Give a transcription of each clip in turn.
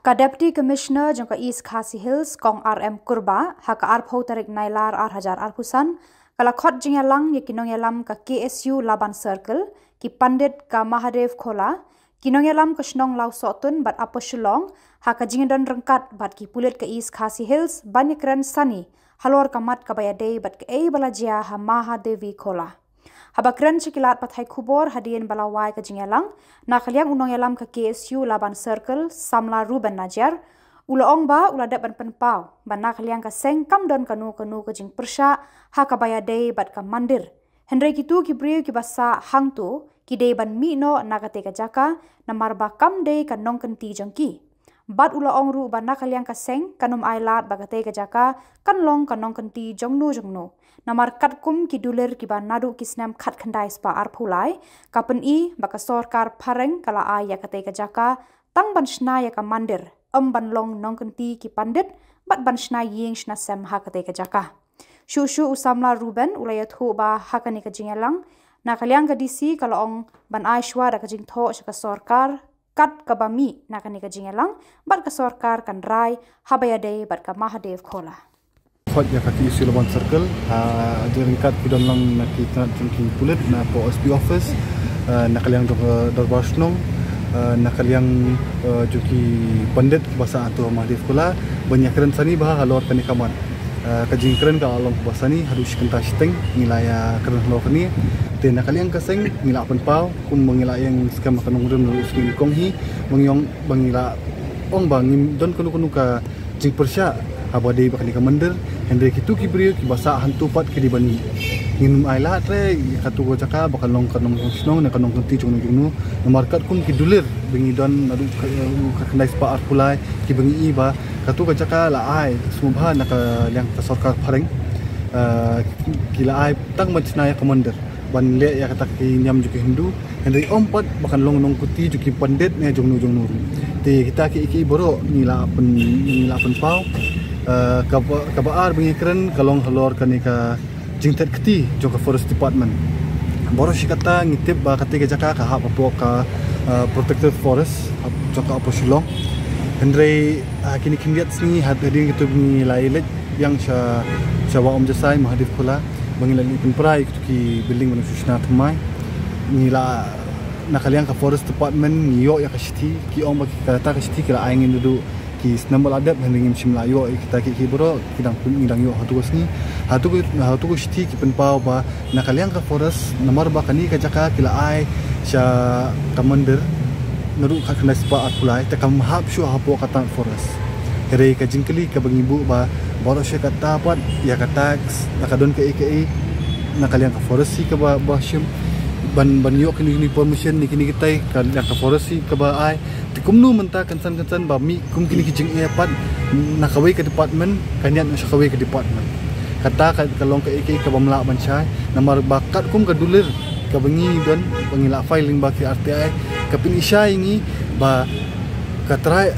Ka Deputy Commissioner jangka East Khasi Hills kong RM Kurba haka arpho tarik nailar hajar arpusan kala khot jingalang yakinong yalam ka KSU Laban Circle ki Pandit ka Mahadev Khola kinong yalam ka shnong lau sotun bat aposhulong haka jingadon rengkat bat ki pulit ka East Khasi Hills banyakran sani halor kamat ka bayade bat ka balajia ha Mahadevi Khola. Habakran cikilat pathai kubor hadian balawai ke jingalang nakaliang unong yalam ke KSU Laban Circle samla Ruben Najar ula ongba ula dapat penpau ban nakaliang ke seng kam don kanu ke jing persha haka bayade bat ka mandir Henry kitu ki briu ki basa hangtu ki dei ban mino nakate ka jaka namar ba kam dei ka nong kenti jongki bat ula ongru ban nakaliang ka seng kanum ailat bagate ka jaka kanlong kanong kenti jongnu namar kat kum ki dulir ki ban nadu ki snam khat khandai spa arphulai kapen I baka sorkar pareng kala aya kate ka jaka tang ban shna ya ka mandir ban long nong kenti ki pandit bat ban shna ying shna sem ha kate ka jaka shu usamla Ruben ulaya thu ba hakani ka jingalang nakaliang ka DC kala ong ban aishwa da ka jing tho ka sorkar kat ka bami nakani ka jingalang bat ka sorkar kan rai habayade bat ka Mahadev Khola khot ya kaki isi Laban Circle ringkat pidon lang na kita jungki pulit na po SB office nakaliang darbar snong nakaliang jungki pandit bahasa atau Mahadev Khola banyak keren sani bah halor kani kaman kajing keren ka along bahasa ni harus kenta siteng nilai keren halor kani te nakaliang kaseng ngila penpau kum mengila yang skam kanong rem no skin konghi mengyong bangila ong bangim don kunu ka jing persya abadi bakani ka mandir Henry kitu ki brio ki basa hantu pat ki dibani nginum aila tre katu go jaka bakal long kanong snong ne kanong kenti junu markat kum ki dulir bengi don adu ka kendai spa arpulai ki bengi iba katu go jaka la ai sumba na ka yang ka sarkar pareng ki la ai tang macna ya komander ban le ya kata ki nyam juki hindu Henry ompat bakal long nong kuti juki pandit ne junu te kita ki boro nila pen pau kabar bengi keren kalong halor kanika jingtet keti joka forest department boros kata ngitip ba kate jaka ka hap apo ka protected forest joka apo shilong Henry kini kindiat sini hading gitu ni lailet yang sya om jasai Mahadev Khola bangila ni penprai ki building manusia thamai nila nakaliang ka forest department niyo ya kashti ki om ba kata kashti kila angin duduk ki snambal adab hendingim shimla yo kita ki bro kidang ngidang yo hatu ko shti ki penpau ba nakaliang ka forest namar ba kani ka jaka kila ai sha commander naru ka kena spa atulai ta kam hap shu hapo kata forest here ka jingkeli ka bangibu ba boros she kata pat ya kata nakadon ka eke nakaliang ka forest si ka ba shim ban yo kini permission ni kini kita ka ka forest si ka ba ai tikumnu menta kansan ba mi kum kini kijing pat nakawai ke department kanian nakawai ke department kata kalong ke ek ka bamla bancai namar bakat kum ka dulir ka bengi don pengila filing baki RTI ka pinisha ini ba ka try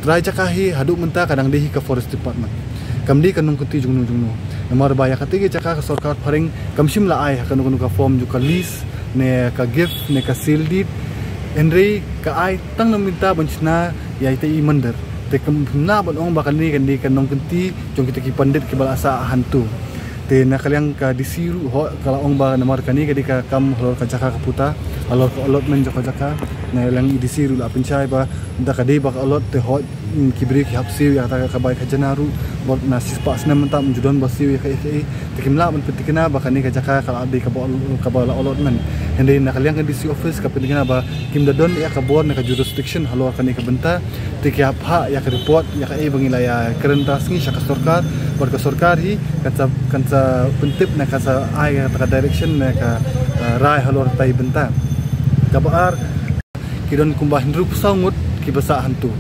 try jakahi hadu menta kadang dehi ka forest department kamdi kanung kuti jungnu namar ba ya kati jaka ka sarkar paring kamshim la ai kanung ka form ju ka list ne ka gift ne ka seal deed Henry ka ai tang naminta banchna ya ite I mandir te kamna ban ong bakal ni kan di kanong kenti jong kita ki pandit ki balasa hantu te nakaliang ka disiru ho kala ong ba namar kani ka di ka kam holor ka jaka kaputa alor ka olot men jaka jaka na lang disiru la pencai ba nda ka di ba olot te ho ki bri ki hapsi ya ta ka bai ka janaru bot na sispa sna menta menjudon basi ya ka te kimla ban petikna ba kani ka jaka kala di ka bala olot men Henry nakaliang ka DC office ka petikna ba kim dadon ya ka board na ka jurisdiction halor kani ka benta te ki ha ya ka report ya ka bangila ya kerentas ni sya ka sarkar bar ka sarkar hi kansa pentip na ka sa ai ka direction na ka rai halor tai benta kabar kidon kumbah Hindu pusangut ki basa hantu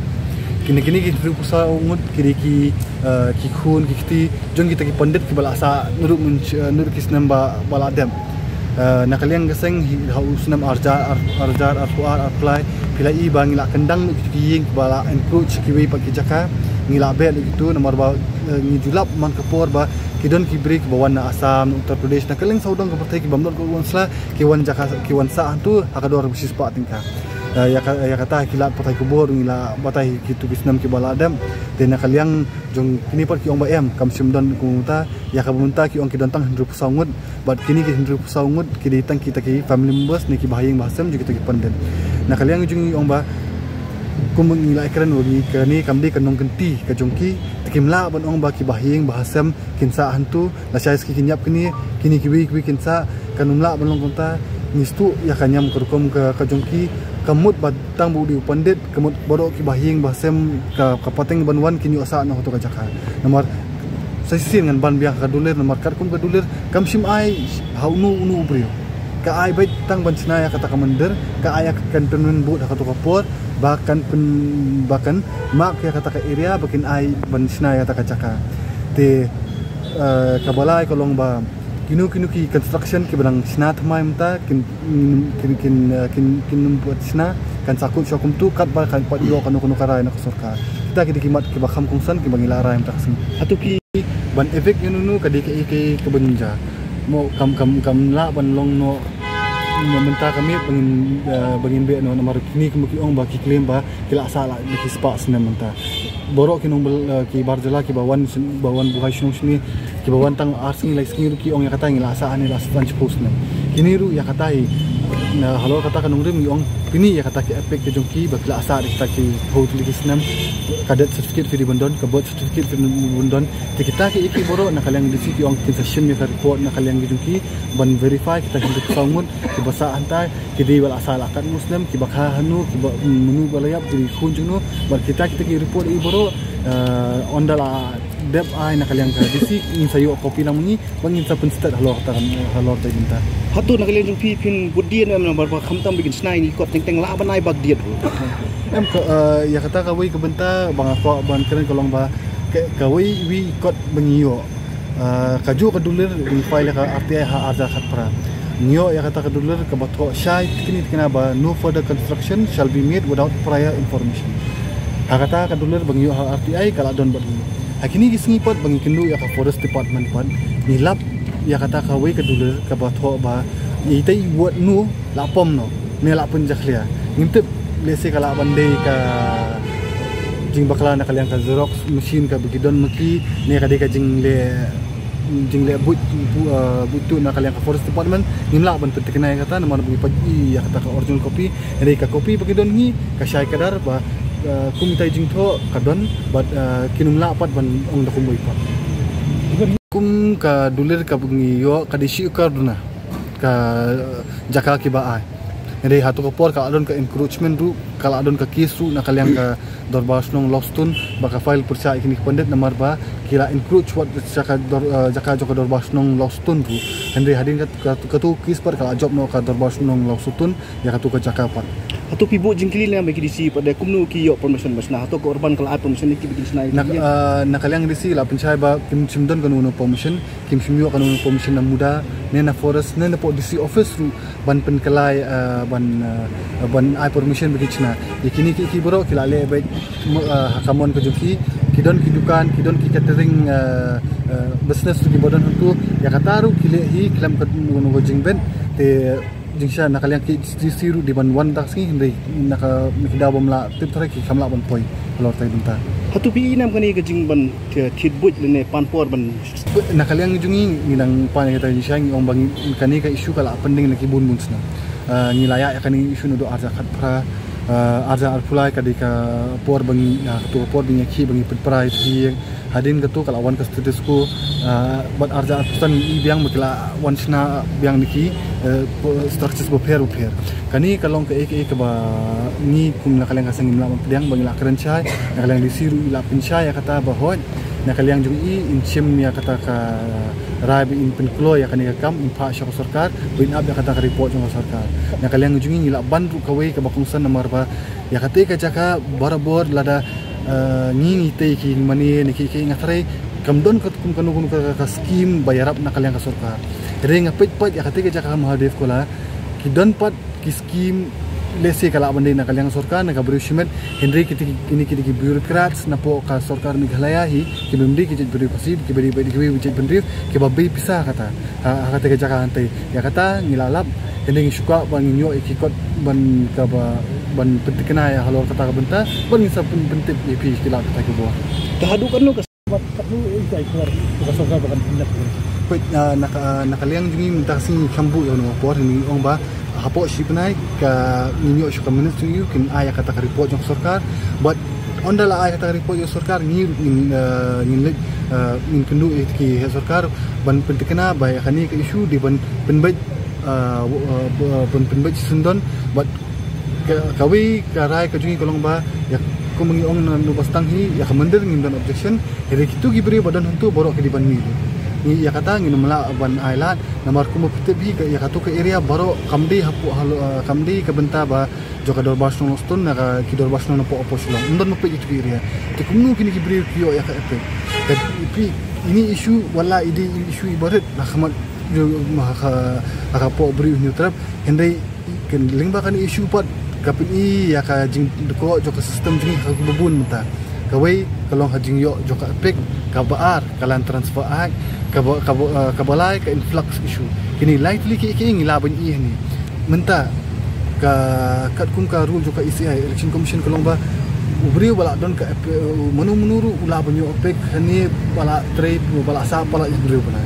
kini Hindu pusangut kiri ki khun ki kiti jong kita ki pandit ki balasa nur kisnam ba baladam nakaliang geseng hausnam arjar apply pilai bangila kendang ki ying bala encroach ki wi pak jaka ngila bel itu nomor ba ngijulap man kapor ba kidon ki break bawan na Assam Uttar Pradesh na kaleng saudang ka partai ki bamdon ko wonsla ki wan jaka ki wan sa antu akador bisis pa tingka ya kata kilat patai kubur ngila patai kitu kisnam ki baladam de nakaliang jong kini par ki ong ba em kam simdon kumuta ya ka bunta ki ong ki dantang hendru pusaungut bat kini ki hendru pusaungut ki ditang kita ki family members ni ki bahayang bahasam juga kita ki panden nakaliang jong ong ba kum ngila ekran wagi kani kamdi kanong kenti ka jongki tikimla ban ong ba ki bahayang bahasam kinsa hantu la sais ki kinyap kini ki wi kinsa kanumla ban long konta nistu ya kanyam kurkom ka jongki kamut batang budi pandit kamut borok ki bahing bahsem ka kapateng banwan kini osa na hoto ka jaka nomor saisin ngan ban biang ka dulir nomor kar kum ka dulir kam sim ai haunu unu brio ka ai bait tang ban sinaya kata kamandir ka ayak kan penun bu ka to kapor bahkan mak ya kata ka area bakin ai ban sinaya kata ka jaka te kabalai kolong ba kinu ki construction ki barang sina thamai mta kin buat sina kan sakut syakum tu kat ba kan pat yo kan kono karai na sorka kita ki dikimat ki bakham kongsan ki bangila rai mta sing atu ki ban efek yunu ka dik ke benja mo kam la ban long no menta kami bangin be no nomor kini ki ong ba ki claim ba kila sala ki spa sina menta borok kinong ki barjala ki bawan buhay sunong sini ki bawan tang arsing like skingiru ki ong yakata ngila asaan nila asaan post na kiniru yakatai na halo kata kanong rim ong pini yakata ki epic ke jongki bakla asa kita ki hotli ki snam kadet certificate fi bondon ka birth certificate fi bondon kita ki iki borok na kalyang disi ki ong concession ni report na kalyang jongki ban verify kita hindu sangun ki basa antai ki di wal asal akan muslim ki bakha hanu ki menu balayap di kunjung no bar kita ki report i borok ondala dep ai na kalyang ka disi in sayo kopi namuni bangin sa penstat halo ta dinta hatu na kalyang pi pin budien am bar khamtam bikin snai ni kot teng la banai bag diet em ya kata ka wi ka benta bang ko ban keren kolong ba ka wi kot bangiyo kaju ka dulir in file ka RTI ha arja khat pra niyo ya kata ka dulir ka batho shai kini ba no further construction shall be made without prior information kata ka dulir bangiyo ha RTI kala don bad akini gisngipot bangi kendu ya ka forest department pan nilap ya kata ka wi ka dulir ka batho ba itai buat nu lapom no ne lapon jaklia ngintip lese kala bandai ka jing bakla na kalyang ka xerox machine ka bigidon maki ne ka de ka jing le butu na kalyang ka forest department nimla ban petik na kata na man bugi pagi ya kata ka original copy ne ka copy bigidon ni ka syai kadar ba kum tai jing tho kadon bat kinumla pat ban ong da kumboy pa kum ka dulir ka bungi yo ka disi ka duna ka jaka ki ba ai ere hatu kopor ka adon ka encroachment ru kala adon ka case ru na kalyang ka dorbas nong lostun baka file percaya kini pandit namar ba kila encroach wat jaka joka dorbas nong lostun ru endre hadin ka tu case par kala job no ka dorbas nong lostun ya ka tu ka jaka pat hatu pibu jingkili na bagi disi pada kumnu ki yo permission basna hatu ko urban kala permission ki bikin snai na kalyang disi la pencai ba kim simdon kan uno permission kim simyo kan uno permission na muda ne na forest ne na po disi office ru ban pen kelai ban ai permission bagi china ikini ki boro kila le baik hakamon kejuki kidon ki dukan kidon ki catering business ki bodon tu ya kataru kile hi klam ka uno jingben te jingsha nakalyang ki siru di ban wan taksi hindi naka mikidabom la tip tare ki kamla ban poi lor tai bunta hatu pi nam kani ka jing ban thitbut lene panpor ban nakalyang jungi nginang pan kita jingsha ngi ong bangi kani ka issue kala pending laki bun bunsna ngilaya kani issue no do arja khat pra arja arpulai kadika por bangi to por binya ki bangi prai ti hadin gatu kala wan ka status ko bat arja arpusan i biang makila wansna biang niki structures boper kani kalong ka ek ba ni kum nakalang ka sangim lam biang bangi la keren chai nakalang disiru ila pinchai ya kata bahot nakalang jung i inchim ya kata ka rai in penklo ya kani ka kam impa sya sarkar bin ab ya kata ka report jung sarkar nakalang jung i ila bandu kawai ka bakungsan namar ba ya kate ka jaka barabor lada ngi tei ki mani ni ki ngatrai kamdon kum kanu ka scheme bayarap nakalang ka sarkar ring apit pat ya kate ka jaka mahadev kola ki don pat ki scheme lese kala bandai nakalang sarkar na kabru shimet henry kini ki bureaucrats na po ka sarkar Meghalaya hi ki bimdi ki beri pasib ki beri wujud bendrif ki babai pisah kata kata ka jaka antai ya kata ngilalap henry suka ban nyo ikikot ban ka ba ban penting kena ya halor kata benta ban bisa penting EP kila kata ke bawah Tahadukan lo kasbat kamu ikut keluar kasar bahkan pindah. Pet nakaliang jungi minta sing kambu yo no por ni ong ba hapo shipnai ka ninyo shu kamunit tu you kin aya kata report jong sarkar but ondala aya kata report yo sarkar ni min kendu ki sarkar ban pentekna ba yakani ke issue di ban penbaj penbaj sundon but kawi karai ka jungi kolong ba ya ko mangi ong no bastang hi ya kamandir ngin dan objection hele kitu gibri badan hantu borok ke di ban ni ni ya kata ngin mala ban island namar ku mapte bi ya katu ke area baro kamdi hapu kamdi ke benta ba joka dor basno stun na ki dor basno no po oposlong ndon mape itu area te kumnu kini gibri kiyo ya ka epe tapi ini isu wala ide isu ibarat na khamat aka po bri ni trap hendai ken lingba kan isu pat kapin i ya ka jing ko joka sistem jing ka bubun menta kawai kalong hajing yo joka epek kabar kalan transfer act kabalai ka influx issue kini lightly ki ngilaban i ni menta ka kat kum ka rule joka ECI election commission kalong ba ubri wala don ka menuru ulaban yo epek hani wala trade wala sa pala ubri bana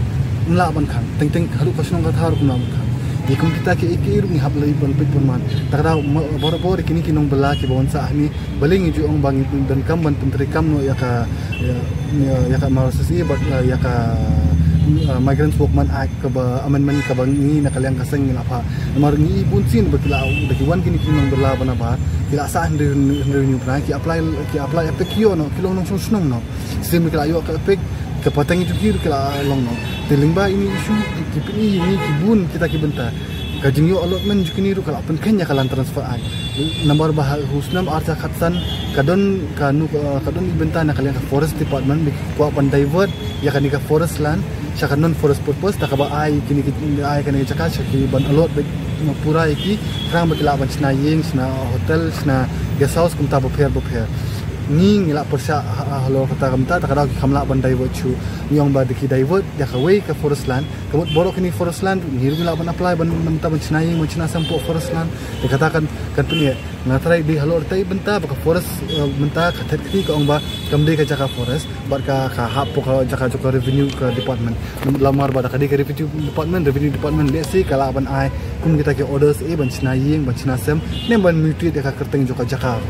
ulaban kan teng haru kasnong ka tharu kunam kan ikum kita ke ikiru ni hablai ban pit perman takra bor kini kinong bala ki bon sa ni baling ju ong bang dan kam ban pentri kam no ya ka marasasi bat ya ka migrants workman act ka ba amendment ka bang ni nakaliang kaseng ni apa namar ni bunsin bakila dakiwan kini kinong bala bana ba kila sa hande ni pra ki apply apekio no kilong nong sunong no sim kila yo ka apek kapatang itu kira kila long no telingba ini isu kipini ini kibun kita kibenta kajing yo allotment jukini ru kala pen kenya kalan transfer ai nomor bah husnam arca khatsan kadon ibenta na kalian forest department ko pan divert ya kan ka forest land saka non forest purpose takaba ai kini ai kan chaka chaki ban allot pura iki krang bakila ban sna yeng sna hotel sna guest house kumta bopher ni ngila persa halo kata kamta takara kamla ban divert chu nyong ba diki divert ya kawai ka forest land kamut borok ni forest land ni ngila ban apply ban menta ban chinai macina sampo forest land dikatakan kan punya ngatrai di halo tai benta ba forest menta khatet ki ka ong ba kamde ka jaka forest ba ka hap ka jaka jaka revenue ka department lamar ba ka revenue department lesi kala ban ai kum kita ke orders ban chinai ban cina sem nem ban mutuit ka kerteng joka jaka.